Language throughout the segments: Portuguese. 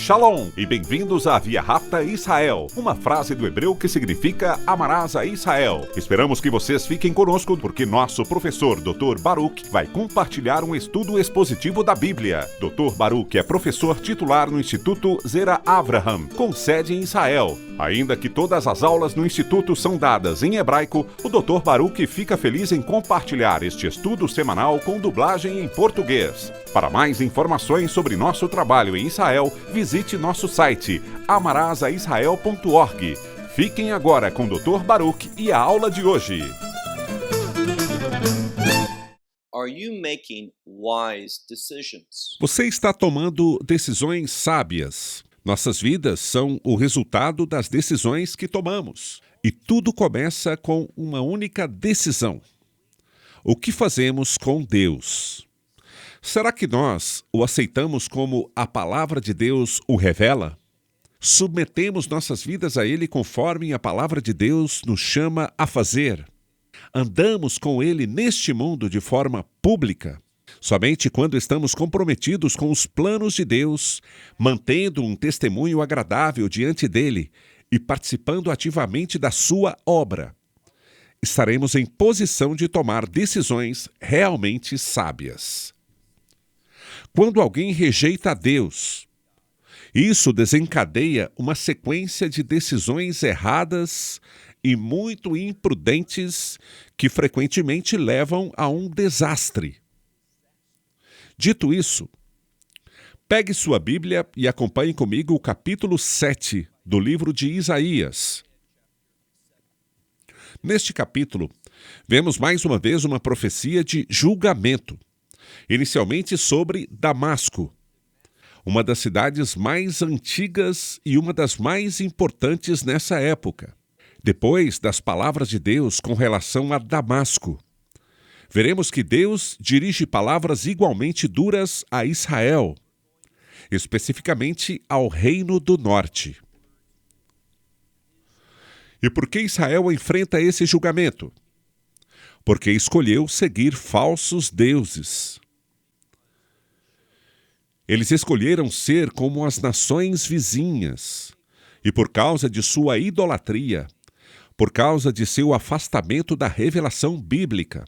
Shalom e bem-vindos à Via Rápida Israel, uma frase do hebreu que significa amarás a Israel. Esperamos que vocês fiquem conosco porque nosso professor Dr. Baruch vai compartilhar um estudo expositivo da Bíblia. Dr. Baruch é professor titular no Instituto Zera Avraham, com sede em Israel. Ainda que todas as aulas no Instituto são dadas em hebraico, o Dr. Baruch fica feliz em compartilhar este estudo semanal com dublagem em português. Para mais informações sobre nosso trabalho em Israel, visite nosso site amarasaisrael.org. Fiquem agora com o Dr. Baruch e a aula de hoje. Are you making wise decisions? Você está tomando decisões sábias. Nossas vidas são o resultado das decisões que tomamos. E tudo começa com uma única decisão. O que fazemos com Deus? Será que nós o aceitamos como a palavra de Deus o revela? Submetemos nossas vidas a Ele conforme a palavra de Deus nos chama a fazer? Andamos com Ele neste mundo de forma pública? Somente quando estamos comprometidos com os planos de Deus, mantendo um testemunho agradável diante dele e participando ativamente da sua obra, estaremos em posição de tomar decisões realmente sábias. Quando alguém rejeita a Deus, isso desencadeia uma sequência de decisões erradas e muito imprudentes que frequentemente levam a um desastre. Dito isso, pegue sua Bíblia e acompanhe comigo o capítulo 7 do livro de Isaías. Neste capítulo, vemos mais uma vez uma profecia de julgamento, inicialmente sobre Damasco, uma das cidades mais antigas e uma das mais importantes nessa época. Depois das palavras de Deus com relação a Damasco, veremos que Deus dirige palavras igualmente duras a Israel, especificamente ao Reino do Norte. E por que Israel enfrenta esse julgamento? Porque escolheu seguir falsos deuses. Eles escolheram ser como as nações vizinhas, e por causa de sua idolatria, por causa de seu afastamento da revelação bíblica,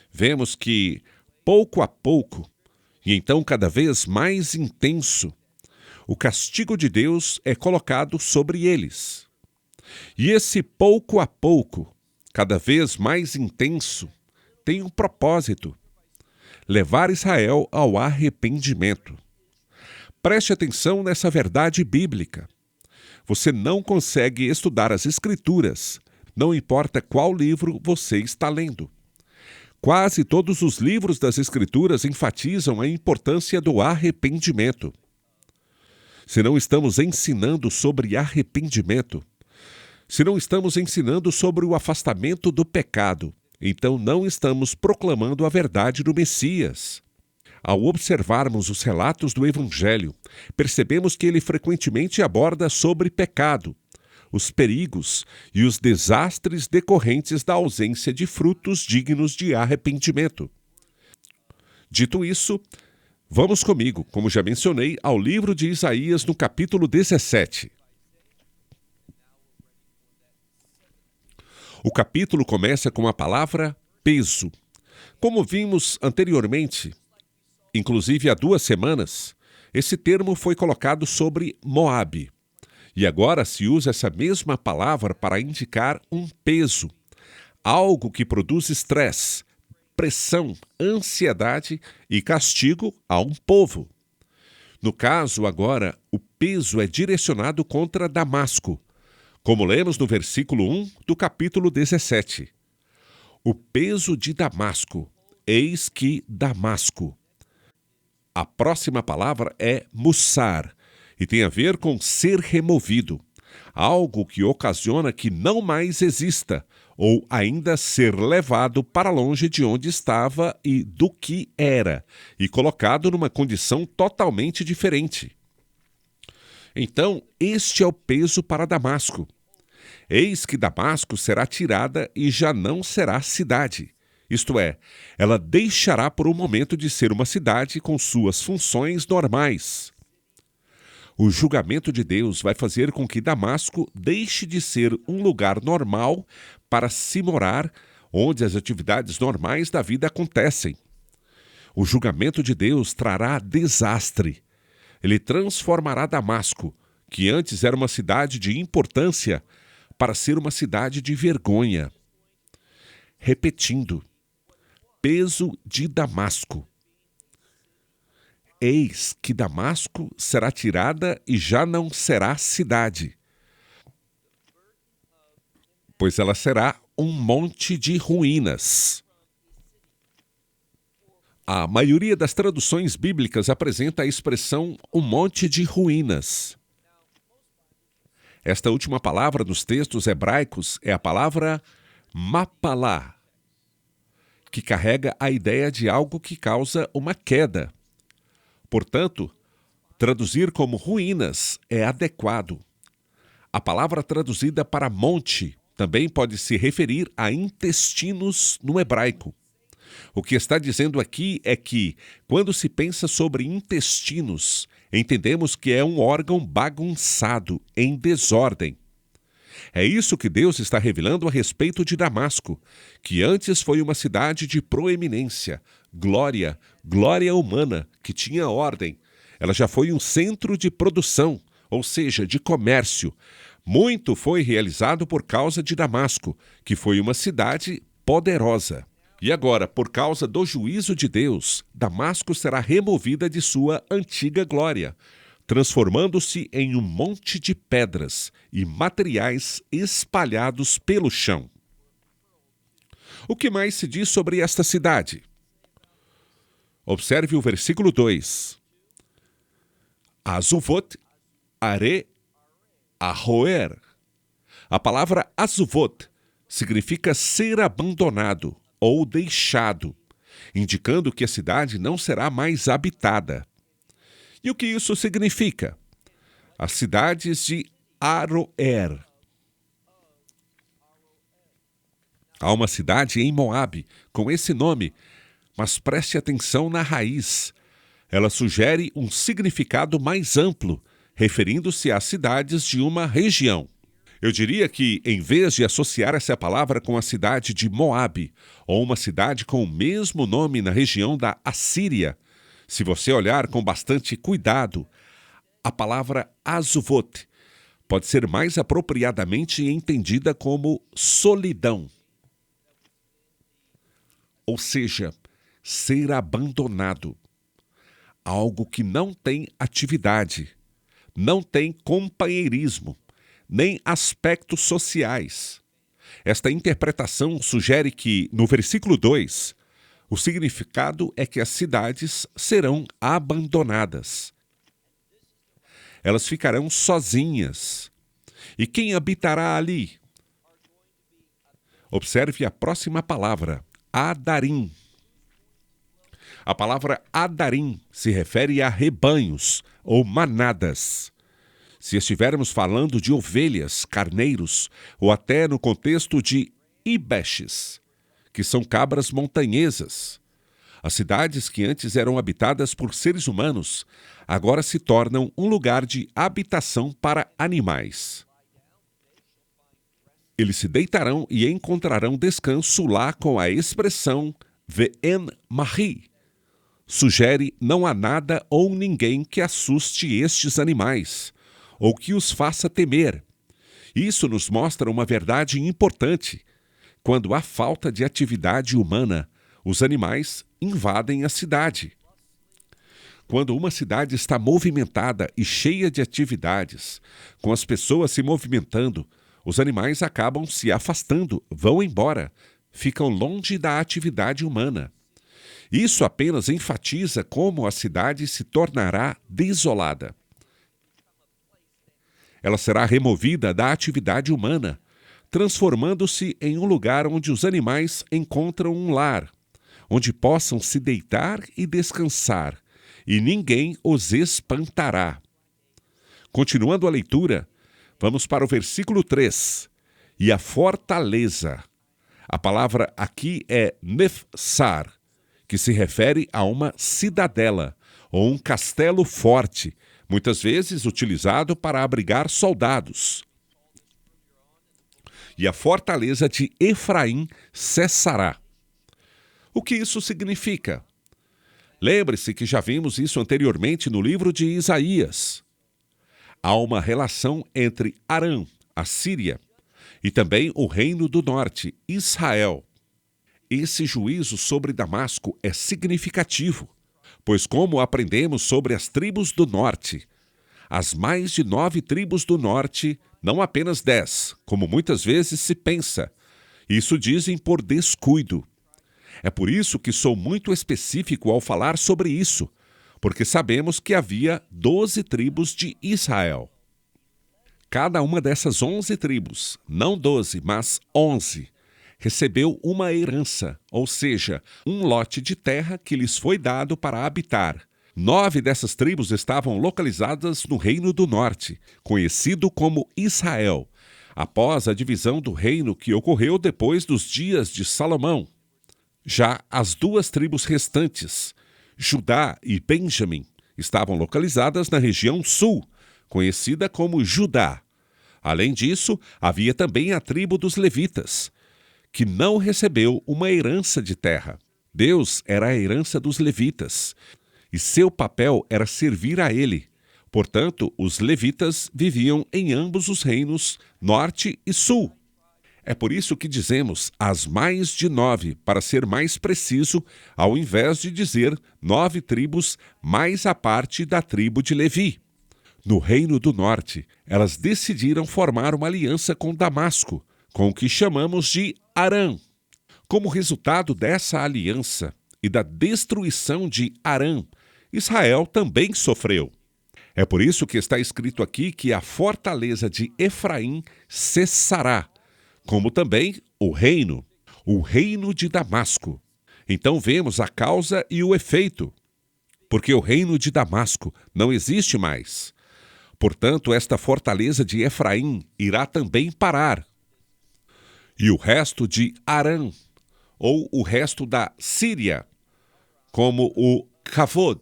vemos que, pouco a pouco, e então cada vez mais intenso, o castigo de Deus é colocado sobre eles. E esse pouco a pouco, cada vez mais intenso, tem um propósito: levar Israel ao arrependimento. Preste atenção nessa verdade bíblica. Você não consegue estudar as Escrituras, não importa qual livro você está lendo. Quase todos os livros das Escrituras enfatizam a importância do arrependimento. Se não estamos ensinando sobre arrependimento, se não estamos ensinando sobre o afastamento do pecado, então não estamos proclamando a verdade do Messias. Ao observarmos os relatos do Evangelho, percebemos que ele frequentemente aborda sobre pecado, os perigos e os desastres decorrentes da ausência de frutos dignos de arrependimento. Dito isso, vamos comigo, como já mencionei, ao livro de Isaías no capítulo 17. O capítulo começa com a palavra peso. Como vimos anteriormente, inclusive há 2 semanas, esse termo foi colocado sobre Moabe. E agora se usa essa mesma palavra para indicar um peso, algo que produz estresse, pressão, ansiedade e castigo a um povo. No caso, agora, o peso é direcionado contra Damasco, como lemos no versículo 1 do capítulo 17. O peso de Damasco, eis que Damasco. A próxima palavra é mussar, e tem a ver com ser removido, algo que ocasiona que não mais exista, ou ainda ser levado para longe de onde estava e do que era, e colocado numa condição totalmente diferente. Então, este é o peso para Damasco. Eis que Damasco será tirada e já não será cidade. Isto é, ela deixará por um momento de ser uma cidade com suas funções normais. O julgamento de Deus vai fazer com que Damasco deixe de ser um lugar normal para se morar, onde as atividades normais da vida acontecem. O julgamento de Deus trará desastre. Ele transformará Damasco, que antes era uma cidade de importância, para ser uma cidade de vergonha. Repetindo, peso de Damasco. Eis que Damasco será tirada e já não será cidade, pois ela será um monte de ruínas. A maioria das traduções bíblicas apresenta a expressão um monte de ruínas. Esta última palavra nos textos hebraicos é a palavra mapalá, que carrega a ideia de algo que causa uma queda. Portanto, traduzir como ruínas é adequado. A palavra traduzida para monte também pode se referir a intestinos no hebraico. O que está dizendo aqui é que, quando se pensa sobre intestinos, entendemos que é um órgão bagunçado, em desordem. É isso que Deus está revelando a respeito de Damasco, que antes foi uma cidade de proeminência, glória humana, que tinha ordem. Ela já foi um centro de produção, ou seja, de comércio. Muito foi realizado por causa de Damasco, que foi uma cidade poderosa. E agora, por causa do juízo de Deus, Damasco será removida de sua antiga glória, transformando-se em um monte de pedras e materiais espalhados pelo chão. O que mais se diz sobre esta cidade? Observe o versículo 2. Azuvot, Are, Arroer. A palavra Azuvot significa ser abandonado ou deixado, indicando que a cidade não será mais habitada. E o que isso significa? As cidades de Aroer. Há uma cidade em Moabe com esse nome, mas preste atenção na raiz. Ela sugere um significado mais amplo, referindo-se às cidades de uma região. Eu diria que, em vez de associar essa palavra com a cidade de Moabe, ou uma cidade com o mesmo nome na região da Assíria, se você olhar com bastante cuidado, a palavra Azuvot pode ser mais apropriadamente entendida como solidão. Ou seja, ser abandonado. Algo que não tem atividade, não tem companheirismo, nem aspectos sociais. Esta interpretação sugere que, no versículo 2, o significado é que as cidades serão abandonadas. Elas ficarão sozinhas. E quem habitará ali? Observe a próxima palavra, Adarim. A palavra Adarim se refere a rebanhos ou manadas. Se estivermos falando de ovelhas, carneiros, ou até no contexto de ibeches, que são cabras montanhesas. As cidades que antes eram habitadas por seres humanos, agora se tornam um lugar de habitação para animais. Eles se deitarão e encontrarão descanso lá com a expressão Ve'en Mahi. Sugere não há nada ou ninguém que assuste estes animais, ou que os faça temer. Isso nos mostra uma verdade importante. Quando há falta de atividade humana, os animais invadem a cidade. Quando uma cidade está movimentada e cheia de atividades, com as pessoas se movimentando, os animais acabam se afastando, vão embora, ficam longe da atividade humana. Isso apenas enfatiza como a cidade se tornará desolada. Ela será removida da atividade humana, transformando-se em um lugar onde os animais encontram um lar, onde possam se deitar e descansar, e ninguém os espantará. Continuando a leitura, vamos para o versículo 3. E a fortaleza. A palavra aqui é Nefsar, que se refere a uma cidadela, ou um castelo forte, muitas vezes utilizado para abrigar soldados. E a fortaleza de Efraim cessará. O que isso significa? Lembre-se que já vimos isso anteriormente no livro de Isaías. Há uma relação entre Arã, a Síria, e também o reino do norte, Israel. Esse juízo sobre Damasco é significativo, pois como aprendemos sobre as tribos do norte, as mais de 9 tribos do norte, não apenas 10, como muitas vezes se pensa. Isso dizem por descuido. É por isso que sou muito específico ao falar sobre isso, porque sabemos que havia 12 tribos de Israel. Cada uma dessas 11 tribos, não 12, mas 11, recebeu uma herança, ou seja, um lote de terra que lhes foi dado para habitar. 9 dessas tribos estavam localizadas no Reino do Norte, conhecido como Israel, após a divisão do reino que ocorreu depois dos dias de Salomão. Já as 2 tribos restantes, Judá e Benjamim, estavam localizadas na região sul, conhecida como Judá. Além disso, havia também a tribo dos levitas, que não recebeu uma herança de terra. Deus era a herança dos levitas, e seu papel era servir a ele. Portanto, os levitas viviam em ambos os reinos, norte e sul. É por isso que dizemos as mais de 9, para ser mais preciso, ao invés de dizer 9 tribos mais a parte da tribo de Levi. No Reino do Norte, elas decidiram formar uma aliança com Damasco, com o que chamamos de Arã. Como resultado dessa aliança e da destruição de Arã, Israel também sofreu. É por isso que está escrito aqui que a fortaleza de Efraim cessará, como também o reino de Damasco. Então vemos a causa e o efeito, porque o reino de Damasco não existe mais. Portanto, esta fortaleza de Efraim irá também parar. E o resto de Arã, ou o resto da Síria, como o Kavod.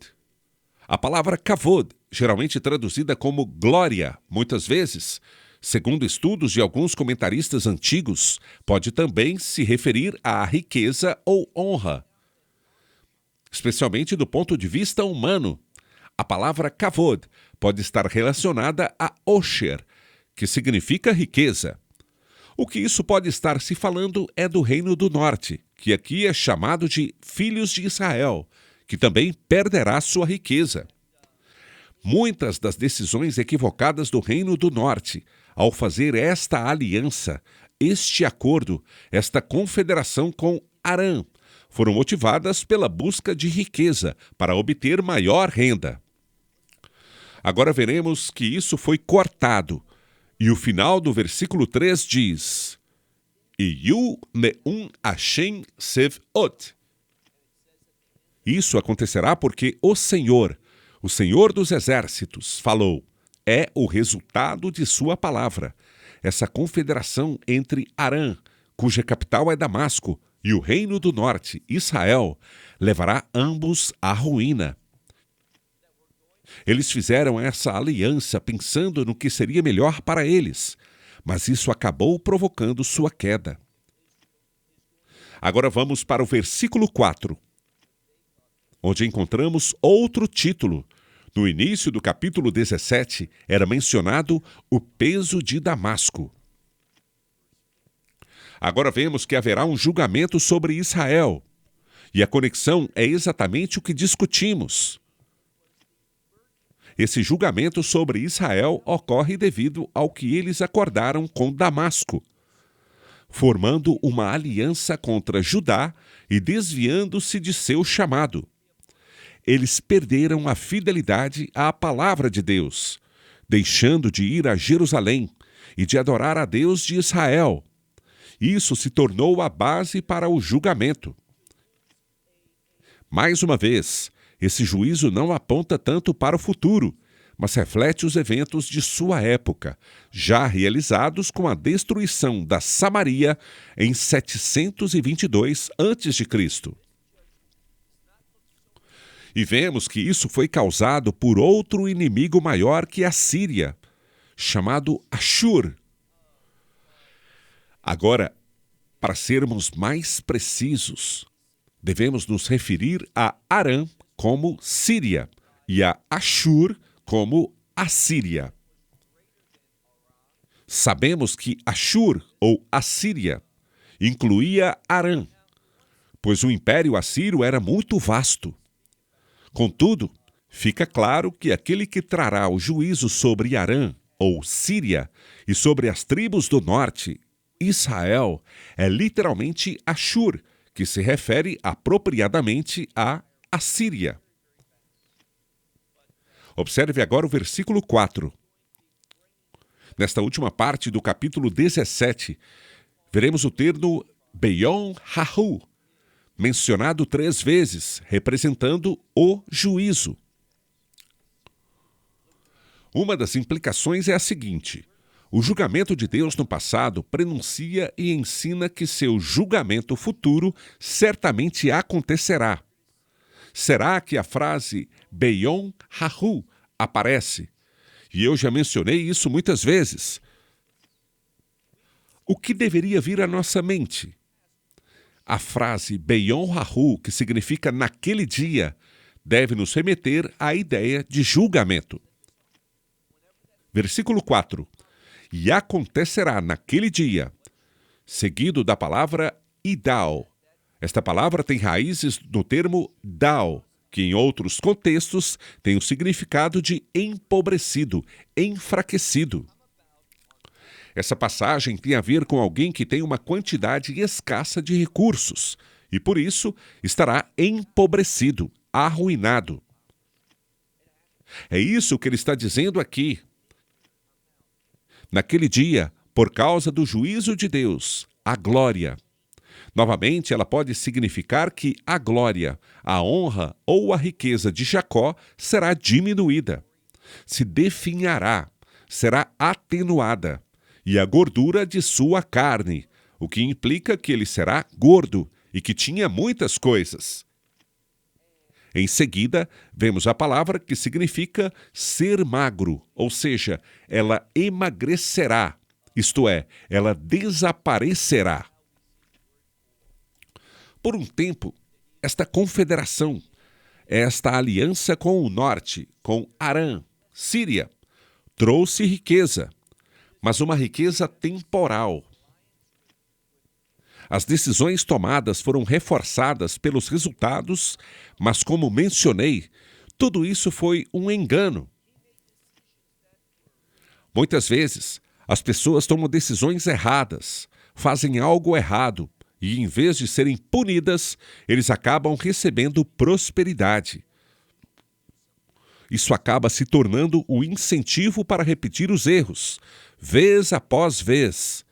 A palavra Kavod, geralmente traduzida como glória, muitas vezes, segundo estudos de alguns comentaristas antigos, pode também se referir à riqueza ou honra. Especialmente do ponto de vista humano, a palavra kavod pode estar relacionada a osher, que significa riqueza. O que isso pode estar se falando é do Reino do Norte, que aqui é chamado de Filhos de Israel, que também perderá sua riqueza. Muitas das decisões equivocadas do Reino do Norte, ao fazer esta aliança, este acordo, esta confederação com Arã, foram motivadas pela busca de riqueza para obter maior renda. Agora veremos que isso foi cortado, e o final do versículo 3 diz: Iyu neum Hashem Sevot. Isso acontecerá porque o Senhor dos Exércitos, falou. É o resultado de sua palavra. Essa confederação entre Arã, cuja capital é Damasco, e o Reino do Norte, Israel, levará ambos à ruína. Eles fizeram essa aliança pensando no que seria melhor para eles, mas isso acabou provocando sua queda. Agora vamos para o versículo 4, onde encontramos outro título. No início do capítulo 17, era mencionado o peso de Damasco. Agora vemos que haverá um julgamento sobre Israel. E a conexão é exatamente o que discutimos. Esse julgamento sobre Israel ocorre devido ao que eles acordaram com Damasco, formando uma aliança contra Judá e desviando-se de seu chamado. Eles perderam a fidelidade à palavra de Deus, deixando de ir a Jerusalém e de adorar a Deus de Israel. Isso se tornou a base para o julgamento. Mais uma vez, esse juízo não aponta tanto para o futuro, mas reflete os eventos de sua época, já realizados com a destruição da Samaria em 722 a.C. E vemos que isso foi causado por outro inimigo maior que a Síria, chamado Ashur. Agora, para sermos mais precisos, devemos nos referir a Arã como Síria e a Ashur como Assíria. Sabemos que Ashur ou Assíria incluía Arã, pois o Império Assírio era muito vasto. Contudo, fica claro que aquele que trará o juízo sobre Arã ou Síria e sobre as tribos do norte, Israel, é literalmente Ashur, que se refere apropriadamente a Assíria. Observe agora o versículo 4. Nesta última parte do capítulo 17, veremos o termo Beyom Hahu, mencionado 3 vezes, representando o juízo. Uma das implicações é a seguinte: o julgamento de Deus no passado prenuncia e ensina que seu julgamento futuro certamente acontecerá. Será que a frase Beyom Hahu aparece? E eu já mencionei isso muitas vezes. O que deveria vir à nossa mente? A frase Beyom Hahu, que significa naquele dia, deve nos remeter à ideia de julgamento. Versículo 4. E acontecerá naquele dia, seguido da palavra Idal. Esta palavra tem raízes no termo Dal, que em outros contextos tem o significado de empobrecido, enfraquecido. Essa passagem tem a ver com alguém que tem uma quantidade escassa de recursos e, por isso, estará empobrecido, arruinado. É isso que ele está dizendo aqui. Naquele dia, por causa do juízo de Deus, a glória. Novamente, ela pode significar que a glória, a honra ou a riqueza de Jacó será diminuída, se definhará, será atenuada, e a gordura de sua carne, o que implica que ele será gordo e que tinha muitas coisas. Em seguida, vemos a palavra que significa ser magro, ou seja, ela emagrecerá, isto é, ela desaparecerá. Por um tempo, esta confederação, esta aliança com o norte, com Arã, Síria, trouxe riqueza, mas uma riqueza temporal. As decisões tomadas foram reforçadas pelos resultados, mas como mencionei, tudo isso foi um engano. Muitas vezes, as pessoas tomam decisões erradas, fazem algo errado, e em vez de serem punidas, eles acabam recebendo prosperidade. Isso acaba se tornando o incentivo para repetir os erros, vez após vez.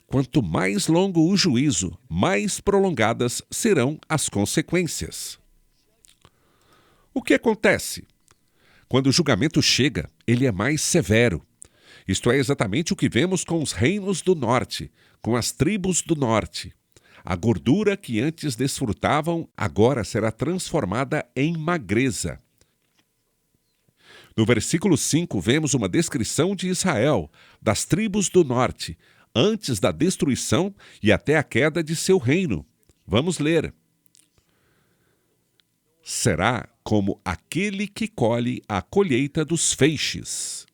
Quanto mais longo o juízo, mais prolongadas serão as consequências. O que acontece? Quando o julgamento chega, ele é mais severo. Isto é exatamente o que vemos com os reinos do norte, com as tribos do norte. A gordura que antes desfrutavam agora será transformada em magreza. No versículo 5, vemos uma descrição de Israel, das tribos do norte, antes da destruição e até a queda de seu reino. Vamos ler. Será como aquele que colhe a colheita dos feixes.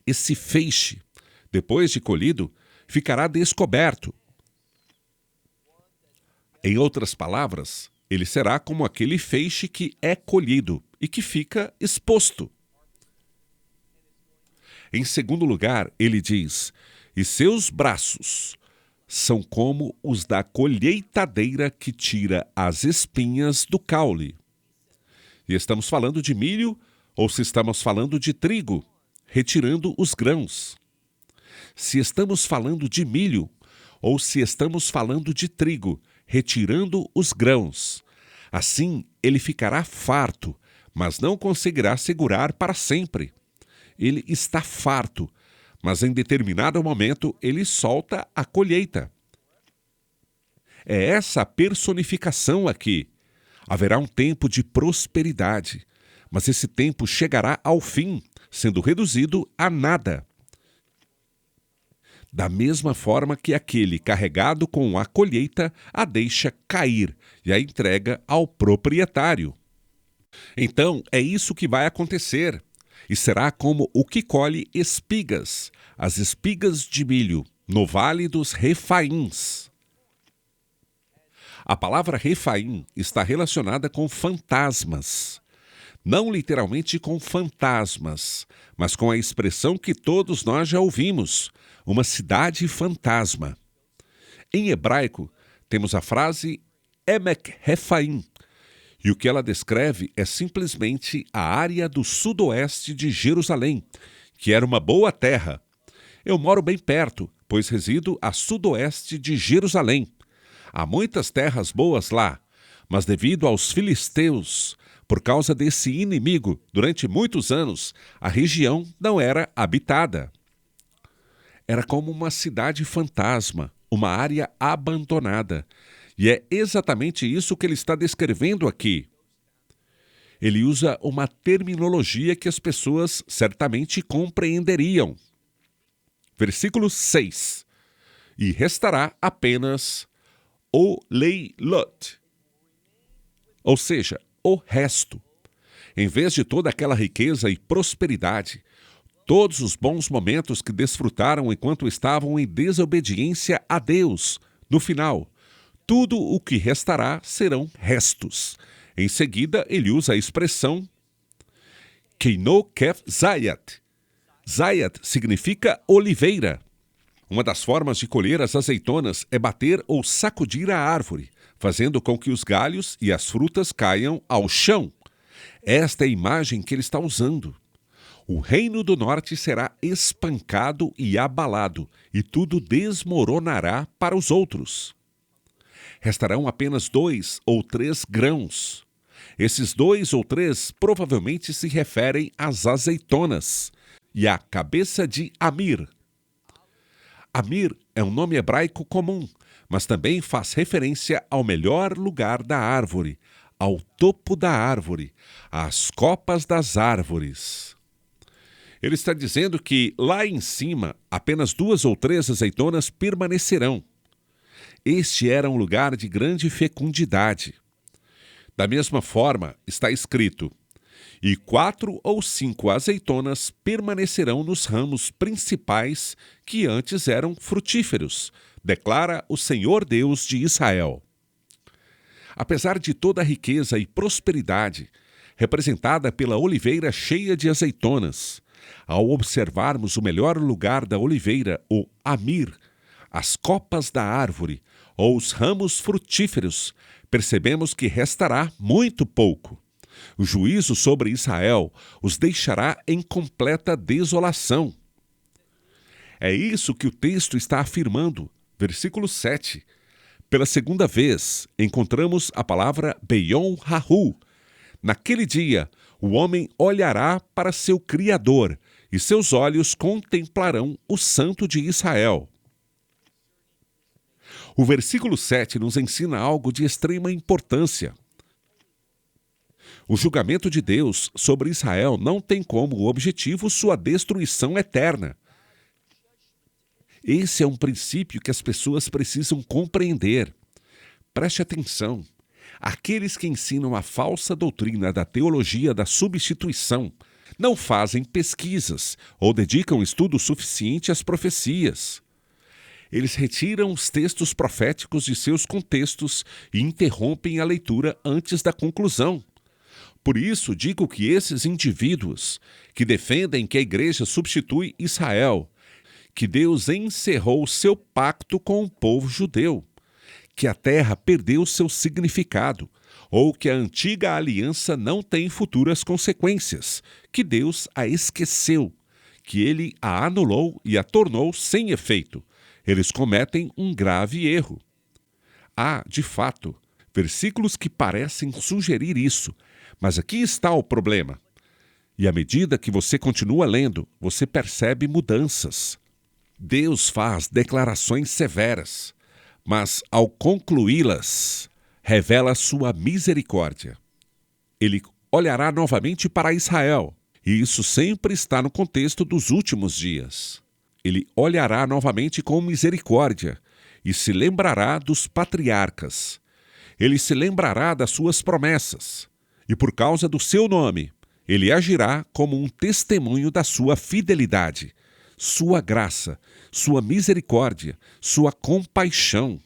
Esse feixe, depois de colhido, ficará descoberto. Em outras palavras, ele será como aquele feixe que é colhido e que fica exposto. Em segundo lugar, ele diz, e seus braços são como os da colheitadeira que tira as espinhas do caule. E estamos falando de milho ou se estamos falando de trigo, retirando os grãos. Se estamos falando de milho ou se estamos falando de trigo, retirando os grãos. Assim, ele ficará farto, mas não conseguirá segurar para sempre. Ele está farto, mas em determinado momento ele solta a colheita. É essa a personificação aqui. Haverá um tempo de prosperidade, mas esse tempo chegará ao fim, sendo reduzido a nada. Da mesma forma que aquele carregado com a colheita a deixa cair e a entrega ao proprietário. Então, é isso que vai acontecer. E será como o que colhe espigas, as espigas de milho, no vale dos Refaíns. A palavra Refaim está relacionada com fantasmas. Não literalmente com fantasmas, mas com a expressão que todos nós já ouvimos, uma cidade fantasma. Em hebraico, temos a frase Emek Refaim, e o que ela descreve é simplesmente a área do sudoeste de Jerusalém, que era uma boa terra. Eu moro bem perto, pois resido a sudoeste de Jerusalém. Há muitas terras boas lá, mas devido aos filisteus, por causa desse inimigo, durante muitos anos, a região não era habitada. Era como uma cidade fantasma, uma área abandonada. E é exatamente isso que ele está descrevendo aqui. Ele usa uma terminologia que as pessoas certamente compreenderiam. Versículo 6. E restará apenas o leilot, ou seja, o resto. Em vez de toda aquela riqueza e prosperidade, todos os bons momentos que desfrutaram enquanto estavam em desobediência a Deus, no final, tudo o que restará serão restos. Em seguida, ele usa a expressão Keino Kef Zayat. Zayat significa oliveira. Uma das formas de colher as azeitonas é bater ou sacudir a árvore, fazendo com que os galhos e as frutas caiam ao chão. Esta é a imagem que ele está usando. O reino do norte será espancado e abalado, e tudo desmoronará para os outros. Restarão apenas 2 ou 3 grãos. Esses 2 ou 3 provavelmente se referem às azeitonas e à cabeça de Amir. Amir é um nome hebraico comum, mas também faz referência ao melhor lugar da árvore, ao topo da árvore, às copas das árvores. Ele está dizendo que lá em cima apenas 2 ou 3 azeitonas permanecerão. Este era um lugar de grande fecundidade. Da mesma forma, está escrito: e 4 ou 5 azeitonas permanecerão nos ramos principais que antes eram frutíferos, declara o Senhor Deus de Israel. Apesar de toda a riqueza e prosperidade, representada pela oliveira cheia de azeitonas, ao observarmos o melhor lugar da oliveira, o Amir, as copas da árvore ou os ramos frutíferos, percebemos que restará muito pouco. O juízo sobre Israel os deixará em completa desolação. É isso que o texto está afirmando. Versículo 7. Pela segunda vez, encontramos a palavra Beyom Rahu. Naquele dia, o homem olhará para seu Criador, e seus olhos contemplarão o Santo de Israel. O versículo 7 nos ensina algo de extrema importância. O julgamento de Deus sobre Israel não tem como objetivo sua destruição eterna. Esse é um princípio que as pessoas precisam compreender. Preste atenção. Aqueles que ensinam a falsa doutrina da teologia da substituição não fazem pesquisas ou dedicam estudo suficiente às profecias. Eles retiram os textos proféticos de seus contextos e interrompem a leitura antes da conclusão. Por isso, digo que esses indivíduos que defendem que a igreja substitui Israel, que Deus encerrou seu pacto com o povo judeu, que a terra perdeu seu significado, ou que a antiga aliança não tem futuras consequências, que Deus a esqueceu, que ele a anulou e a tornou sem efeito. Eles cometem um grave erro. Há, de fato, versículos que parecem sugerir isso, mas aqui está o problema. E à medida que você continua lendo, você percebe mudanças. Deus faz declarações severas. mas ao concluí-las, revela sua misericórdia. Ele olhará novamente para Israel, e isso sempre está no contexto dos últimos dias. Ele olhará novamente com misericórdia e se lembrará dos patriarcas. Ele se lembrará das suas promessas, e por causa do seu nome, ele agirá como um testemunho da sua fidelidade, sua graça, sua misericórdia, sua compaixão.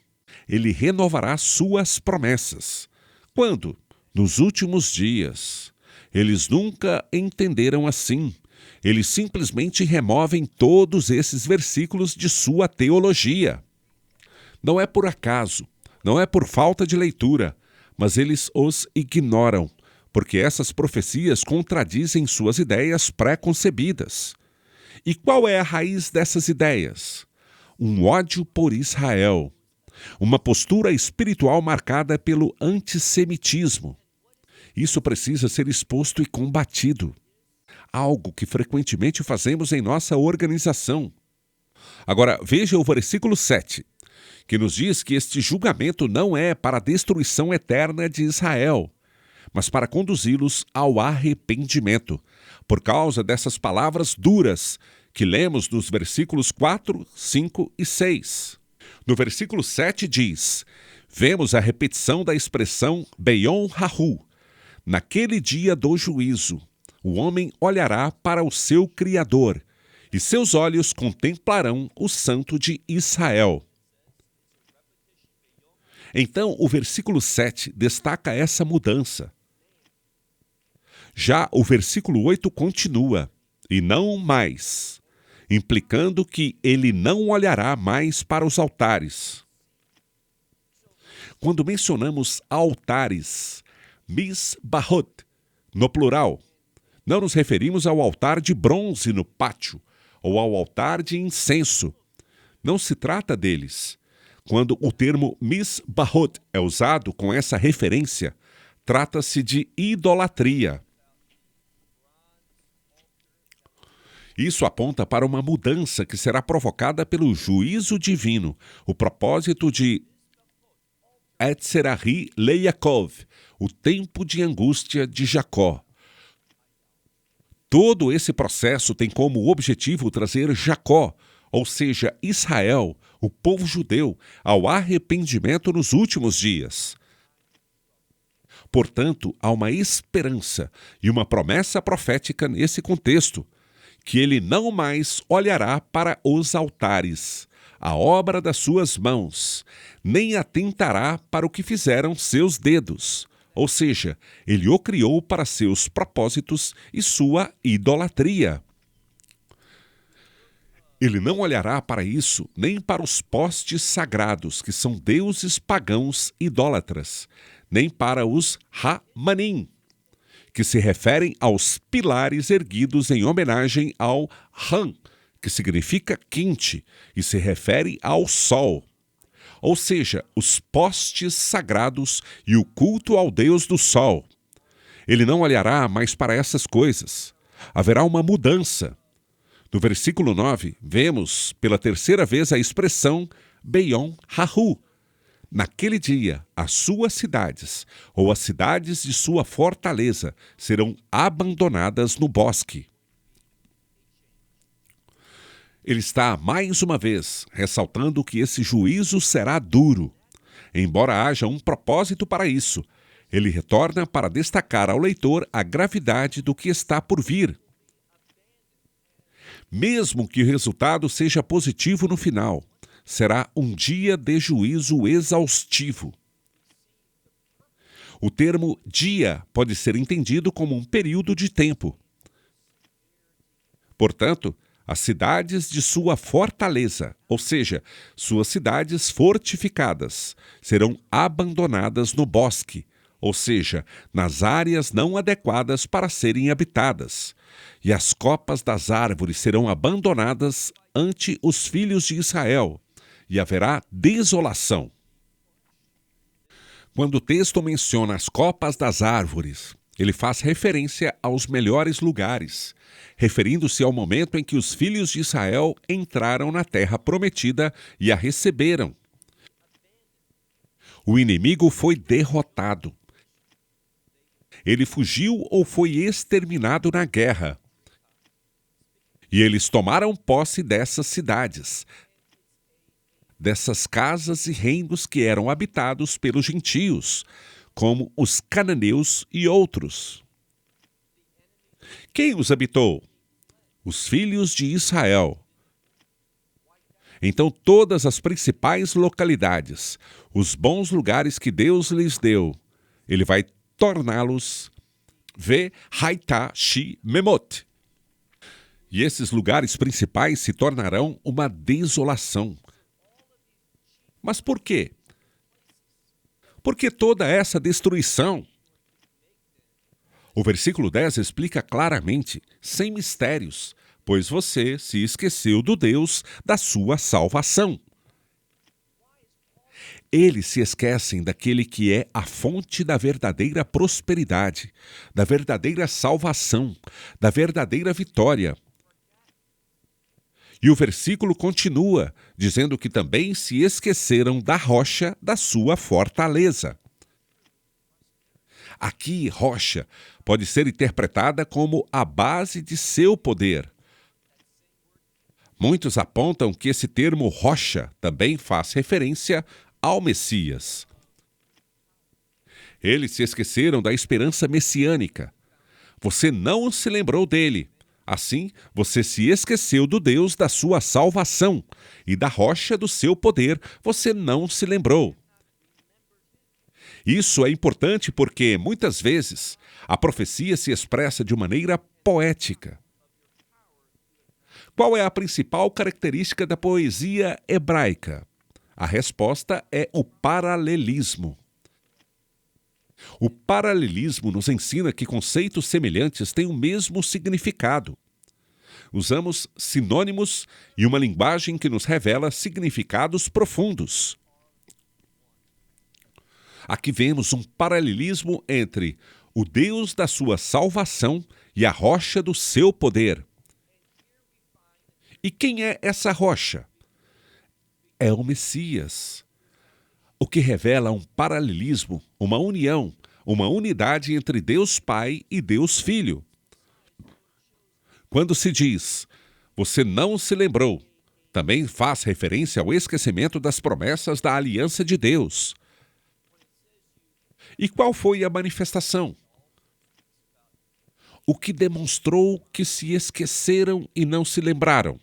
Ele renovará suas promessas. Quando? Nos últimos dias. Eles nunca entenderam assim. Eles simplesmente removem todos esses versículos de sua teologia. Não é por acaso, não é por falta de leitura, mas eles os ignoram, porque essas profecias contradizem suas ideias pré-concebidas. E qual é a raiz dessas ideias? Um ódio por Israel. Uma postura espiritual marcada pelo antissemitismo. Isso precisa ser exposto e combatido. Algo que frequentemente fazemos em nossa organização. Agora, veja o versículo 7, que nos diz que este julgamento não é para a destruição eterna de Israel, mas para conduzi-los ao arrependimento, por causa dessas palavras duras que lemos nos versículos 4, 5 e 6. No versículo 7 diz: vemos a repetição da expressão Beyom Hahu. Naquele dia do juízo, o homem olhará para o seu Criador, e seus olhos contemplarão o Santo de Israel. Então, o versículo 7 destaca essa mudança. Já o versículo 8 continua, e não mais, implicando que ele não olhará mais para os altares. Quando mencionamos altares, Mizbahot, no plural, não nos referimos ao altar de bronze no pátio ou ao altar de incenso. Não se trata deles. Quando o termo Mizbahot é usado com essa referência, trata-se de idolatria. Isso aponta para uma mudança que será provocada pelo juízo divino, o propósito de Etzerahi Leiyakov, o tempo de angústia de Jacó. Todo esse processo tem como objetivo trazer Jacó, ou seja, Israel, o povo judeu, ao arrependimento nos últimos dias. Portanto, há uma esperança e uma promessa profética nesse contexto, que ele não mais olhará para os altares, a obra das suas mãos, nem atentará para o que fizeram seus dedos. Ou seja, ele o criou para seus propósitos e sua idolatria. Ele não olhará para isso nem para os postes sagrados, que são deuses pagãos idólatras, nem para os Hamanim, que se referem aos pilares erguidos em homenagem ao Han, que significa quente, e se refere ao sol. Ou seja, os postes sagrados e o culto ao Deus do sol. Ele não olhará mais para essas coisas. Haverá uma mudança. No versículo 9, vemos pela terceira vez a expressão Beyom Hahu. Naquele dia, as suas cidades, ou as cidades de sua fortaleza, serão abandonadas no bosque. Ele está, mais uma vez, ressaltando que esse juízo será duro. Embora haja um propósito para isso, ele retorna para destacar ao leitor a gravidade do que está por vir. Mesmo que o resultado seja positivo no final, será um dia de juízo exaustivo. O termo dia pode ser entendido como um período de tempo. Portanto, as cidades de sua fortaleza, ou seja, suas cidades fortificadas, serão abandonadas no bosque, ou seja, nas áreas não adequadas para serem habitadas, e as copas das árvores serão abandonadas ante os filhos de Israel, e haverá desolação. Quando o texto menciona as copas das árvores, ele faz referência aos melhores lugares, referindo-se ao momento em que os filhos de Israel entraram na terra prometida e a receberam. O inimigo foi derrotado. Ele fugiu ou foi exterminado na guerra. E eles tomaram posse dessas cidades, dessas casas e reinos que eram habitados pelos gentios, como os cananeus e outros. Quem os habitou? Os filhos de Israel. Então todas as principais localidades, os bons lugares que Deus lhes deu, Ele vai torná-los Ve-Haitá Shi-Memot. E esses lugares principais se tornarão uma desolação. Mas por quê? Por que toda essa destruição? O versículo 10 explica claramente, sem mistérios, pois você se esqueceu do Deus da sua salvação. Eles se esquecem daquele que é a fonte da verdadeira prosperidade, da verdadeira salvação, da verdadeira vitória. E o versículo continua, dizendo que também se esqueceram da rocha da sua fortaleza. Aqui, rocha pode ser interpretada como a base de seu poder. Muitos apontam que esse termo rocha também faz referência ao Messias. Eles se esqueceram da esperança messiânica. Você não se lembrou dele. Assim, você se esqueceu do Deus da sua salvação e da rocha do seu poder você não se lembrou. Isso é importante porque, muitas vezes, a profecia se expressa de maneira poética. Qual é a principal característica da poesia hebraica? A resposta é o paralelismo. O paralelismo nos ensina que conceitos semelhantes têm o mesmo significado. Usamos sinônimos e uma linguagem que nos revela significados profundos. Aqui vemos um paralelismo entre o Deus da sua salvação e a rocha do seu poder. E quem é essa rocha? É o Messias, o que revela um paralelismo, uma união, uma unidade entre Deus Pai e Deus Filho. Quando se diz, você não se lembrou, também faz referência ao esquecimento das promessas da aliança de Deus. E qual foi a manifestação? O que demonstrou que se esqueceram e não se lembraram?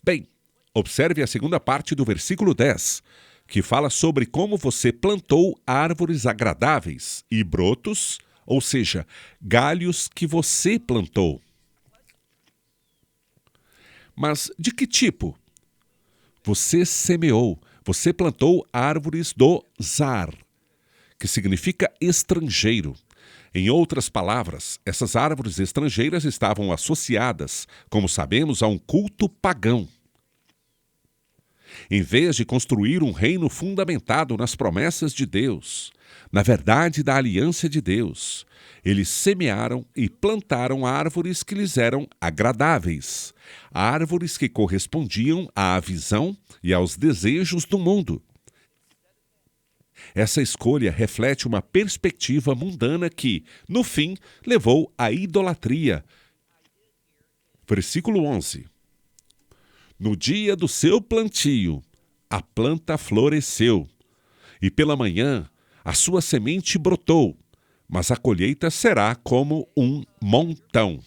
Bem, observe a segunda parte do versículo 10, que fala sobre como você plantou árvores agradáveis e brotos, ou seja, galhos que você plantou. Mas de que tipo? Você semeou, você plantou árvores do Zar, que significa estrangeiro. Em outras palavras, essas árvores estrangeiras estavam associadas, como sabemos, a um culto pagão. Em vez de construir um reino fundamentado nas promessas de Deus, na verdade da aliança de Deus, eles semearam e plantaram árvores que lhes eram agradáveis, árvores que correspondiam à visão e aos desejos do mundo. Essa escolha reflete uma perspectiva mundana que, no fim, levou à idolatria. Versículo 11. No dia do seu plantio, a planta floresceu, e pela manhã a sua semente brotou, mas a colheita será como um montão.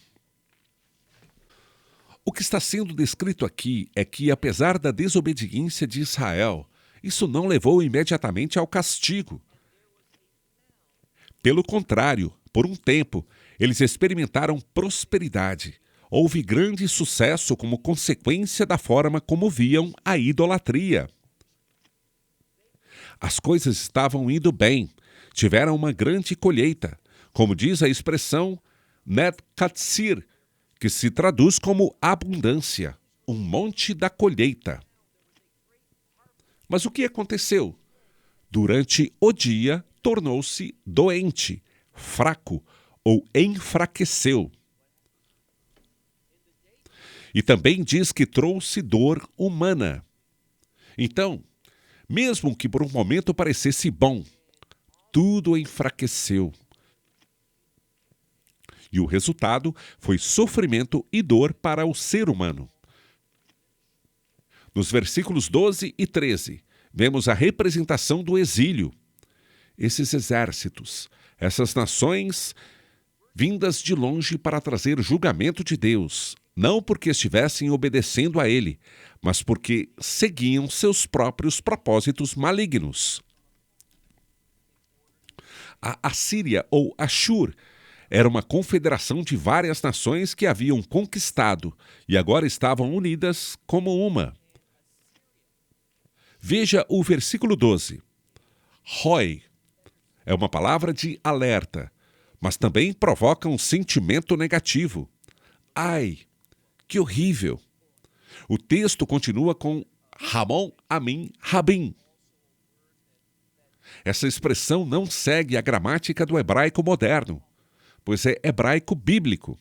O que está sendo descrito aqui é que, apesar da desobediência de Israel, isso não levou imediatamente ao castigo. Pelo contrário, por um tempo, eles experimentaram prosperidade. Houve grande sucesso como consequência da forma como viam a idolatria. As coisas estavam indo bem, tiveram uma grande colheita, como diz a expressão Net Katsir, que se traduz como abundância, um monte da colheita. Mas o que aconteceu? Durante o dia, tornou-se doente, fraco ou enfraqueceu. E também diz que trouxe dor humana. Então, Mesmo que por um momento parecesse bom, tudo enfraqueceu. E o resultado foi sofrimento e dor para o ser humano. Nos versículos 12 e 13, vemos a representação do exílio. Esses exércitos, essas nações vindas de longe para trazer julgamento de Deus, não porque estivessem obedecendo a Ele, mas porque seguiam seus próprios propósitos malignos. A Assíria, ou Ashur, era uma confederação de várias nações que haviam conquistado e agora estavam unidas como uma. Veja o versículo 12. Roi é uma palavra de alerta, mas também provoca um sentimento negativo. Ai, que horrível! O texto continua com Ramon, Amin, Rabim. Essa expressão não segue a gramática do hebraico moderno, pois é hebraico bíblico.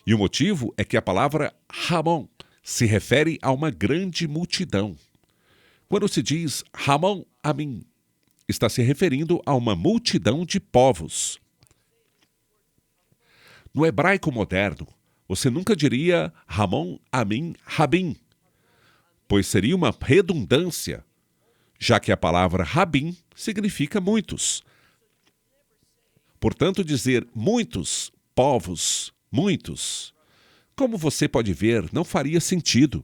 E o motivo é que a palavra Ramon se refere a uma grande multidão. Quando se diz Ramon, Amin, está se referindo a uma multidão de povos. No hebraico moderno, você nunca diria Ramon, Amin, Rabim, pois seria uma redundância, já que a palavra Rabim significa muitos. Portanto, dizer muitos povos, muitos, como você pode ver, não faria sentido.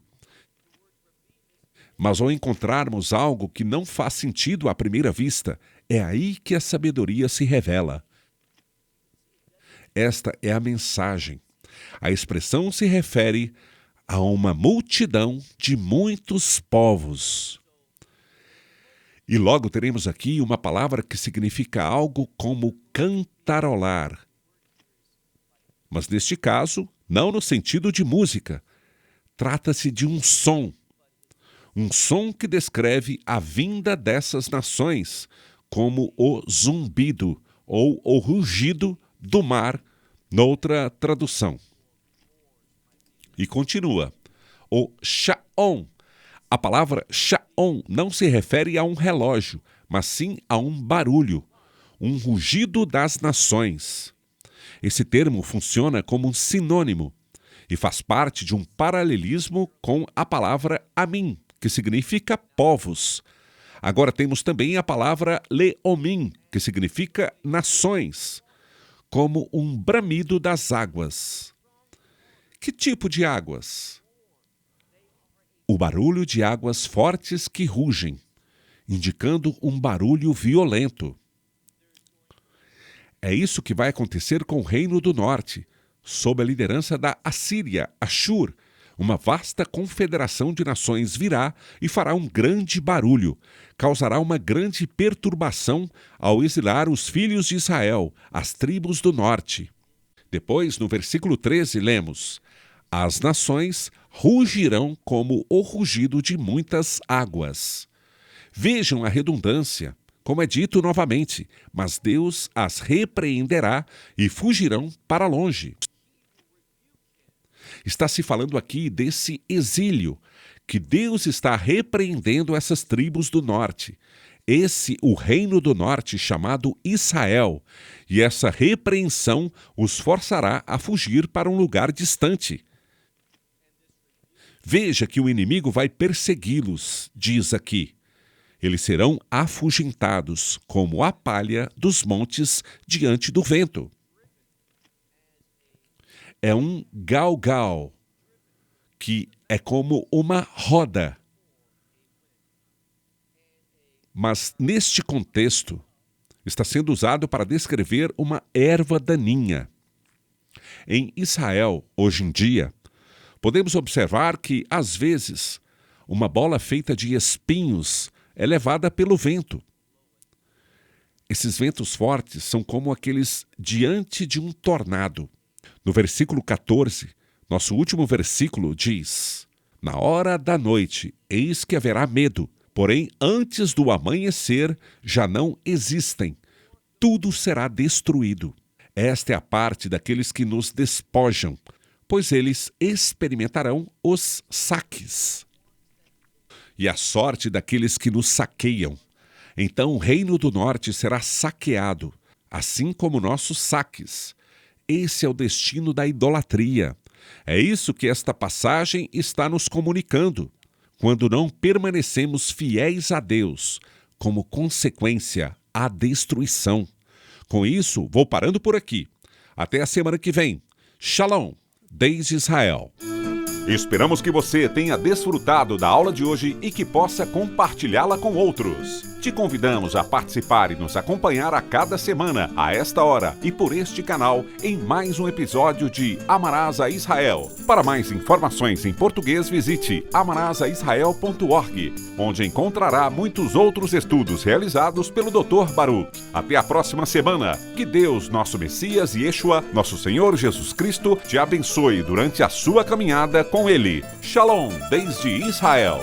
Mas ao encontrarmos algo que não faz sentido à primeira vista, é aí que a sabedoria se revela. Esta é a mensagem. A expressão se refere a uma multidão de muitos povos. E logo teremos aqui uma palavra que significa algo como cantarolar. Mas neste caso, não no sentido de música. Trata-se de um som que descreve a vinda dessas nações, como o zumbido ou o rugido do mar, noutra tradução. E continua, o Sha'on. A palavra Sha'on não se refere a um relógio, mas sim a um barulho, um rugido das nações. Esse termo funciona como um sinônimo e faz parte de um paralelismo com a palavra Amin, que significa povos. Agora temos também a palavra Leomim, que significa nações, como um bramido das águas. Que tipo de águas? O barulho de águas fortes que rugem, indicando um barulho violento. É isso que vai acontecer com o Reino do Norte, sob a liderança da Assíria, Ashur. Uma vasta confederação de nações virá e fará um grande barulho, causará uma grande perturbação ao exilar os filhos de Israel, as tribos do norte. Depois, no versículo 13, lemos: as nações rugirão como o rugido de muitas águas. Vejam a redundância, como é dito novamente, mas Deus as repreenderá e fugirão para longe. Está se falando aqui desse exílio, que Deus está repreendendo essas tribos do norte. O reino do norte chamado Israel, e essa repreensão os forçará a fugir para um lugar distante. Veja que o inimigo vai persegui-los, diz aqui. Eles serão afugentados como a palha dos montes diante do vento. É um galgal, que é como uma roda. Mas neste contexto, está sendo usado para descrever uma erva daninha. Em Israel, hoje em dia, podemos observar que, às vezes, uma bola feita de espinhos é levada pelo vento. Esses ventos fortes são como aqueles diante de um tornado. No versículo 14, nosso último versículo diz: na hora da noite, eis que haverá medo, porém antes do amanhecer já não existem. Tudo será destruído. Esta é a parte daqueles que nos despojam, pois eles experimentarão os saques. e a sorte daqueles que nos saqueiam. Então o reino do norte será saqueado, assim como nossos saques. Esse é o destino da idolatria. É isso que esta passagem está nos comunicando. Quando não permanecemos fiéis a Deus, como consequência, a destruição. Com isso, vou parando por aqui. Até a semana que vem. Shalom, desde Israel. Esperamos que você tenha desfrutado da aula de hoje e que possa compartilhá-la com outros. Te convidamos a participar e nos acompanhar a cada semana, a esta hora e por este canal, em mais um episódio de Amarás a Israel. Para mais informações em português, visite amarasaisrael.org, onde encontrará muitos outros estudos realizados pelo Dr. Baruch. Até a próxima semana. Que Deus, nosso Messias e Yeshua, nosso Senhor Jesus Cristo, te abençoe durante a sua caminhada com Ele. Shalom, desde Israel.